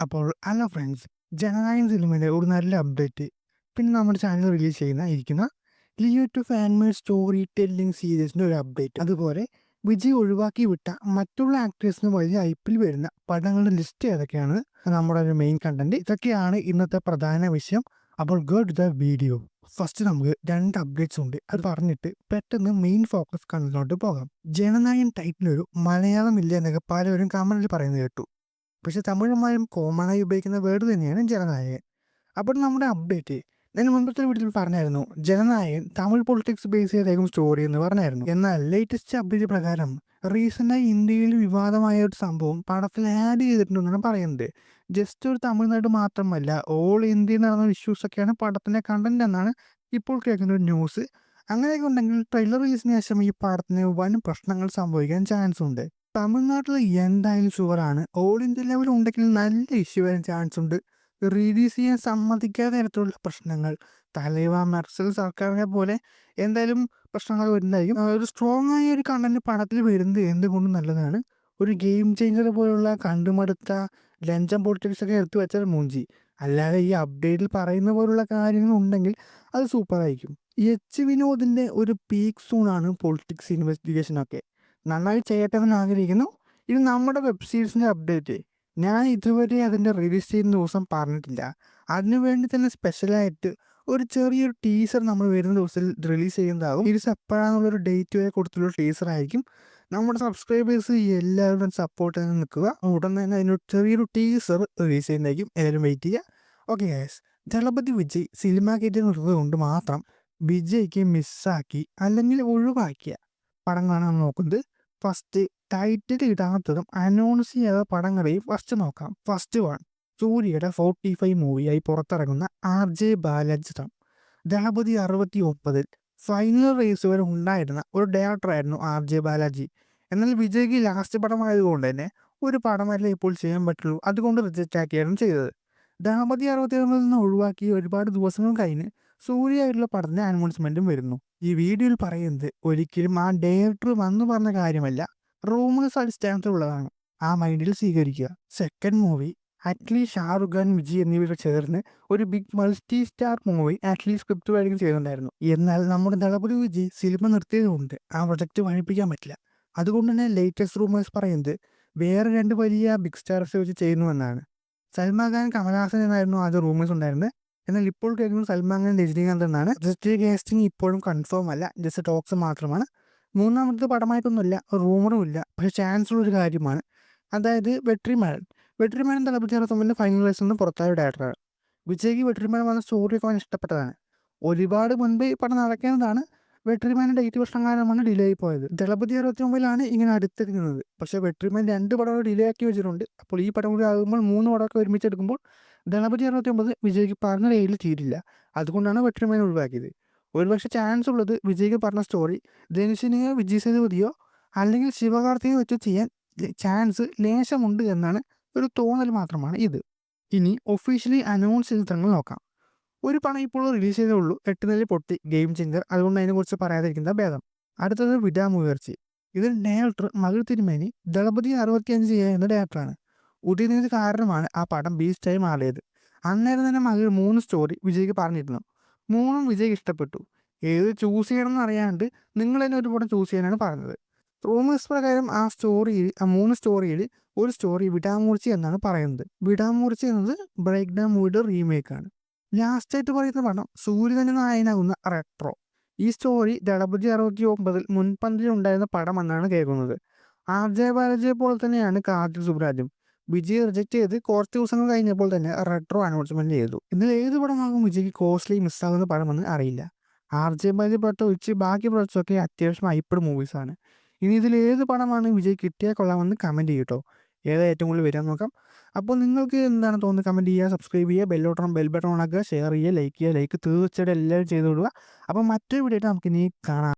അപ്പോൾ hello friends, Jananayakan സിനിമയുടെ ഒരു നല്ല അപ്ഡേറ്റ്. പിന്നെ നമ്മുടെ ചാനൽ റിലീസ് ഇരിക്കുന്ന Leo two fanmade story telling സീരീസിൻ്റെ ഒരു അപ്ഡേറ്റ്. അതുപോലെ വിജയ് ഒഴിവാക്കി വിട്ട മറ്റുള്ള ആക്ടേഴ്സിന് വലിയ ഐപ്പിൽ വരുന്ന പടങ്ങളുടെ ലിസ്റ്റ് ഏതൊക്കെയാണ് നമ്മുടെ ഒരു മെയിൻ കണ്ടന്റ്. ഇതൊക്കെയാണ് ഇന്നത്തെ പ്രധാന വിഷയം. അപ്പോൾ ഗുഡ് ദ വീഡിയോ. ഫസ്റ്റ് നമുക്ക് രണ്ട് അപ്ഡേറ്റ്സ് ഉണ്ട്. അത് പറഞ്ഞിട്ട് പെട്ടെന്ന് മെയിൻ ഫോക്കസ് കണ്ടന്റിലോട്ട് പോകാം. ജനനായകൻ ടൈറ്റിലൊരു മലയാളം ഇല്ല എന്നൊക്കെ പലരും കമന്റിൽ പറയുന്നത് കേട്ടു. പക്ഷെ തമിഴന്മാരും കോമണായി ഉപയോഗിക്കുന്ന വേർഡ് തന്നെയാണ് ജനനായകൻ. അപ്പോൾ നമ്മുടെ അപ്ഡേറ്റ് ഞാൻ മുമ്പത്തെ വീഡിയോയിൽ പറഞ്ഞായിരുന്നു, Jananayakan Tamil politics base ചെയ്തായിരിക്കും story എന്ന് പറഞ്ഞായിരുന്നു. എന്നാൽ ലേറ്റസ്റ്റ് അപ്ഡേറ്റ് പ്രകാരം റീസെൻ്റായി ഇന്ത്യയിൽ വിവാദമായ ഒരു സംഭവം പടത്തിൽ ആഡ് ചെയ്തിട്ടുണ്ടെന്നാണ് പറയുന്നത്. ജസ്റ്റ് ഒരു തമിഴ്നാട് മാത്രമല്ല, ഓൾ ഇന്ത്യയിൽ നടന്ന ഇഷ്യൂസ് ഒക്കെയാണ് പടത്തിൻ്റെ കണ്ടന്റ് എന്നാണ് ഇപ്പോൾ കേൾക്കുന്ന ഒരു ന്യൂസ്. അങ്ങനെയൊക്കെ ഉണ്ടെങ്കിൽ ട്രെയിലർ റിലീസിന് ശേഷം ഈ പടത്തിന് വൻ പ്രശ്നങ്ങൾ സംഭവിക്കാൻ ചാൻസ് ഉണ്ട്. തമിഴ്നാട്ടിൽ എന്തായാലും ഷുവറാണ്, ഓൾ ഇന്ത്യ ലെവൽ ഉണ്ടെങ്കിൽ നല്ല ഇഷ്യൂ വരാൻ ചാൻസ് ഉണ്ട്. റിലീസ് ചെയ്യാൻ സമ്മതിക്കാത്ത തരത്തിലുള്ള പ്രശ്നങ്ങൾ, തലൈവ മെർസൽ സർക്കാരിനെ പോലെ എന്തായാലും പ്രശ്നങ്ങൾ വരുന്നതായിരിക്കും. ഒരു സ്ട്രോങ് ആയ ഒരു കണ്ടന്റ് പടത്തിൽ വരുന്നത് എന്തുകൊണ്ടും നല്ലതാണ്. ഒരു ഗെയിം ചേഞ്ചർ പോലുള്ള കണ്ടുമടുത്ത ലഞ്ചം പൊളിറ്റിക്സ് ഒക്കെ എടുത്തു വെച്ചാൽ മൂഞ്ചി. അല്ലാതെ ഈ അപ്ഡേറ്റിൽ പറയുന്ന പോലുള്ള കാര്യങ്ങൾ ഉണ്ടെങ്കിൽ അത് സൂപ്പറായിരിക്കും. എച്ച് വിനോദിൻ്റെ ഒരു പീക്ക് സൂണാണ് പൊളിറ്റിക്സ് ഇൻവെസ്റ്റിഗേഷനൊക്കെ. നന്നായി ചെയ്യട്ടെ എന്ന് ആഗ്രഹിക്കുന്നു. ഇത് നമ്മുടെ വെബ് സീരീസിൻ്റെ അപ്ഡേറ്റ്. ഞാൻ ഇതുവരെ അതിൻ്റെ റിലീസ് ചെയ്യുന്ന ദിവസം പറഞ്ഞിട്ടില്ല. അതിനു വേണ്ടി തന്നെ സ്പെഷ്യലായിട്ട് ഒരു ചെറിയൊരു ടീസർ നമ്മൾ വരുന്ന ദിവസത്തിൽ റിലീസ് ചെയ്യുന്നതാകും. സീരീസ് എപ്പോഴാണെന്നുള്ളൊരു ഡേറ്റ് വരെ കൊടുത്തുള്ള ടീസർ ആയിരിക്കും. നമ്മുടെ സബ്സ്ക്രൈബേഴ്സ് എല്ലാവരും സപ്പോർട്ട് ചെയ്ത് നിൽക്കുക. ഉടൻ തന്നെ അതിനൊരു ചെറിയൊരു ടീസർ റിലീസ് ചെയ്യുന്നതായിരിക്കും. എല്ലാവരും വെയിറ്റ് ചെയ്യുക. Okay guys, Thalapathy Vijay cinema കയറ്റുന്നത് കൊണ്ട് മാത്രം വിജയ്ക്ക് മിസ്സാക്കി അല്ലെങ്കിൽ ഒഴിവാക്കിയ പടങ്ങളാണ് നോക്കുന്നത്. ഫസ്റ്റ് ടൈറ്റിൽ ഇടാത്തതും അനൗൺസ് ചെയ്ത പടങ്ങളെയും ഫസ്റ്റ് നോക്കാം. ഫസ്റ്റ് വൺ, സൂര്യയുടെ 45 മൂവിയായി പുറത്തിറങ്ങുന്ന RJ ബാലാജി ചിത്രം. ദളപതി 69 ഫൈനൽ റേസ് വരെ ഉണ്ടായിരുന്ന ഒരു ഡയറക്ടറായിരുന്നു RJ ബാലാജി. എന്നാൽ വിജയ്ക്ക് ലാസ്റ്റ് പടമായതുകൊണ്ട് തന്നെ ഒരു പടമല്ലേ ഇപ്പോൾ ചെയ്യാൻ പറ്റുള്ളൂ, അതുകൊണ്ട് റിജക്റ്റ് ആക്കിയായിരുന്നു ചെയ്തത്. ദളപതി 69 നിന്ന് ഒഴിവാക്കി ഒരുപാട് ദിവസങ്ങൾ കഴിഞ്ഞ് സൂര്യയായിട്ടുള്ള പടത്തിൻ്റെ അനൗൺസ്മെൻറ്റും വരുന്നു. ഈ വീഡിയോയിൽ പറയുന്നത് ഒരിക്കലും ആ ഡയറക്ടർ വന്നു പറഞ്ഞ കാര്യമല്ല, റൂമേഴ്സ് അടിസ്ഥാനത്തിലുള്ളതാണ്. ആ മൈൻഡിൽ സ്വീകരിക്കുക. സെക്കൻഡ് മൂവി, അറ്റ്ലി ഷാറുഖ് ഖാൻ, വിജയ് എന്നിവർ ചേർന്ന് ഒരു big multi star movie Atlee script writing ചെയ്യുന്നുണ്ടായിരുന്നു. എന്നാൽ നമ്മുടെ ദളപതി വിജയ് സിനിമ നിർത്തിയതുകൊണ്ട് ആ പ്രൊജക്റ്റ് വഴിപ്പിക്കാൻ പറ്റില്ല. അതുകൊണ്ട് തന്നെ ലേറ്റസ്റ്റ് റൂമേഴ്സ് പറയുന്നത് വേറെ രണ്ട് വലിയ ബിഗ് സ്റ്റാർസ് വെച്ച് ചെയ്യുന്നുവെന്നാണ്. സൽമാൻ ഖാൻ, കമൽഹാസൻ എന്നായിരുന്നു ആദ്യം റൂമേഴ്സ് ഉണ്ടായിരുന്നത്. എന്നാൽ ഇപ്പോൾ കേൾക്കുന്നത് സൽമാൻ ഖാൻ, രജനീകാന്ത് എന്നാണ്. ജസ്റ്റ് കാസ്റ്റിംഗ് ഇപ്പോഴും കൺഫേം അല്ല, ജസ്റ്റ് ടോക്സ് മാത്രമാണ്. മൂന്നാമത്തെ പടമായിട്ടൊന്നുമില്ല, റൂമറും ഇല്ല. പക്ഷേ ചാൻസ് ഉള്ളൊരു കാര്യമാണ്. അതായത് വെട്രിമാരൻ ദളപതി 69 ഫൈനൽ റേസിൽ നിന്ന് പുറത്തായ ഡയറക്ടറാണ്. വിജയ്ക്ക് വെട്രിമാരൻ വന്ന സ്റ്റോറിയൊക്കെ അവൻ ഇഷ്ടപ്പെട്ടതാണ്. ഒരുപാട് മുൻപ് ഈ പടം നടക്കേണ്ടതാണ്. വെട്രിമാൻ്റെ ഡേറ്റ് പ്രശ്നം കാരണമാണ് ഡിലേ ആയി പോയത്. ദളപതി 69 ഇങ്ങനെ അടുത്തെടുക്കുന്നത്. പക്ഷേ വെട്രിമാൻ 2 പടങ്ങൾ ഡിലേ ആക്കി വെച്ചിട്ടുണ്ട്. അപ്പോൾ ഈ പടം കൂടി ആകുമ്പോൾ 3 പടമൊക്കെ ഒരുമിച്ചെടുക്കുമ്പോൾ ദളപതി 69 വിജയ്ക്ക് പറഞ്ഞ റേറ്റിൽ തീരില്ല. അതുകൊണ്ടാണ് വെട്രിമാൻ ഒഴിവാക്കിയത്. ഒരുപക്ഷെ ചാൻസ് ഉള്ളത് വിജയ്ക്ക് പറഞ്ഞ സ്റ്റോറി ധനുഷിനെയോ വിജയ് സേതുപതിയോ അല്ലെങ്കിൽ ശിവകാർത്തികയോ വെച്ച് ചെയ്യാൻ ചാൻസ് ലേശമുണ്ട് എന്നാണ് ഒരു തോന്നൽ മാത്രമാണ് ഇത്. ഇനി ഒഫീഷ്യലി അനൗൺസ് ചെയ്ത ചിത്രങ്ങൾ നോക്കാം. ഒരു പടം ഇപ്പോൾ റിലീസ് ചെയ്തേ ഉള്ളൂ, 8 നില പൊട്ടി, ഗെയിം ചേഞ്ചർ. അതുകൊണ്ട് അതിനെക്കുറിച്ച് പറയാതിരിക്കുന്ന ഭേദം. അടുത്തത് വിടാമുയർച്ചി. ഇതിൽ ഡയറക്ടർ മകൾ തിരുമേനി ദളപതി 65 ചെയ്യുന്ന ഡയറക്ടറാണ്. ഉദയനിധി കാരണമാണ് ആ പടം ബീസ്റ്റായി മാറിയത്. അന്നേരം തന്നെ മകൾ 3 സ്റ്റോറി വിജയ്ക്ക് പറഞ്ഞിരുന്നു. 3ഉം വിജയ്ക്ക് ഇഷ്ടപ്പെട്ടു. ഏത് ചൂസ് ചെയ്യണമെന്ന് അറിയാണ്ട് നിങ്ങൾ തന്നെ ഒരു പടം ചൂസ് ചെയ്യാനാണ് പറഞ്ഞത്. റൂമേഴ്സ് പ്രകാരം ആ 3 സ്റ്റോറിയിൽ ഒരു സ്റ്റോറി വിടാമൂർച്ചി എന്നാണ് പറയുന്നത്. വിടാമൂർച്ചി എന്നത് ബ്രേക്ക് ഡൗൺ മൂവിയുടെ റീമേക്കാണ്. ലാസ്റ്റായിട്ട് പറയുന്ന പടം സൂര്യനെ നായകനാകുന്ന റെട്രോ. ഈ സ്റ്റോറി ദളപതി 69 മുൻപന്തിയിൽ ഉണ്ടായിരുന്ന പടം എന്നാണ് കേൾക്കുന്നത്. RJ ബാലാജിയെ പോലെ തന്നെയാണ് കാർത്തിക് സുബ്രാജും. വിജയ് റിജക്റ്റ് ചെയ്ത് കുറച്ച് ദിവസങ്ങൾ കഴിഞ്ഞപ്പോൾ തന്നെ റെട്രോ അനൗൺസ്മെന്റ് ചെയ്തു. ഇതിൽ ഏത് പടമാകും വിജയ്ക്ക് കോസ്റ്റ്ലി മിസ്സാകുന്ന പടമെന്ന് അറിയില്ല. RJ ബാലാജി പടം ഒഴിച്ച് ബാക്കി പ്രൊജക്ട്സൊക്കെ അത്യാവശ്യം ഹൈപ്പഡ് മൂവീസാണ്. ഇനി ഇതിൽ ഏത് പടമാണ് വിജയ് കിട്ടിയാൽ കൊള്ളാമെന്ന് കമൻറ്റ് ചെയ്യട്ടോ. ഏതാ ഏറ്റവും കൂടുതൽ വരാൻ നോക്കാം. അപ്പോൾ നിങ്ങൾക്ക് എന്താണ് തോന്നുന്നത് കമൻറ്റ് ചെയ്യുക, സബ്സ്ക്രൈബ് ചെയ്യുക, ബെൽ ബട്ടൺ ഓണാക്കുക, ഷെയർ ചെയ്യുക, ലൈക്ക് തീർച്ചയായിട്ടും എല്ലാവരും ചെയ്ത് വിടുക. അപ്പോൾ മറ്റൊരു വീഡിയോ ആയിട്ട് നമുക്കിനി കാണാം.